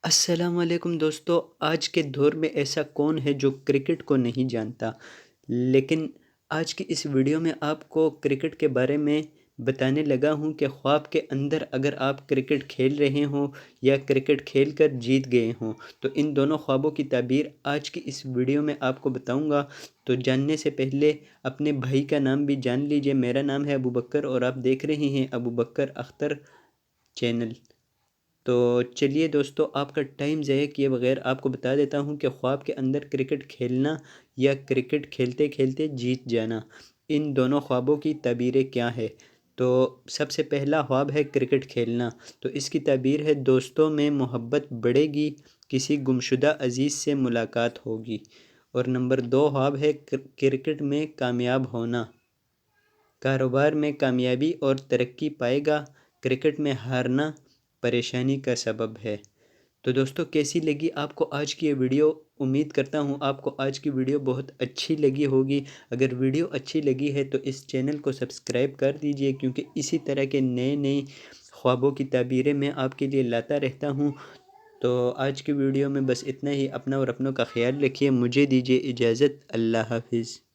السلام علیکم دوستو، آج کے دور میں ایسا کون ہے جو کرکٹ کو نہیں جانتا؟ لیکن آج کی اس ویڈیو میں آپ کو کرکٹ کے بارے میں بتانے لگا ہوں کہ خواب کے اندر اگر آپ کرکٹ کھیل رہے ہوں یا کرکٹ کھیل کر جیت گئے ہوں تو ان دونوں خوابوں کی تعبیر آج کی اس ویڈیو میں آپ کو بتاؤں گا۔ تو جاننے سے پہلے اپنے بھائی کا نام بھی جان لیجئے۔ میرا نام ہے ابو بکر اور آپ دیکھ رہے ہیں ابو بکر اختر چینل۔ تو چلیے دوستو، آپ کا ٹائم ضائع کیے بغیر آپ کو بتا دیتا ہوں کہ خواب کے اندر کرکٹ کھیلنا یا کرکٹ کھیلتے کھیلتے جیت جانا، ان دونوں خوابوں کی تعبیریں کیا ہے۔ تو سب سے پہلا خواب ہے کرکٹ کھیلنا، تو اس کی تعبیر ہے دوستوں میں محبت بڑھے گی، کسی گمشدہ عزیز سے ملاقات ہوگی۔ اور نمبر 2 خواب ہے کرکٹ میں کامیاب ہونا، کاروبار میں کامیابی اور ترقی پائے گا، کرکٹ میں ہارنا پریشانی کا سبب ہے۔ تو دوستو، کیسی لگی آپ کو آج کی یہ ویڈیو؟ امید کرتا ہوں آپ کو آج کی ویڈیو بہت اچھی لگی ہوگی۔ اگر ویڈیو اچھی لگی ہے تو اس چینل کو سبسکرائب کر دیجئے، کیونکہ اسی طرح کے نئے نئے خوابوں کی تعبیریں میں آپ کے لیے لاتا رہتا ہوں۔ تو آج کی ویڈیو میں بس اتنا ہی۔ اپنا اور اپنوں کا خیال رکھیے۔ مجھے دیجئے اجازت۔ اللہ حافظ۔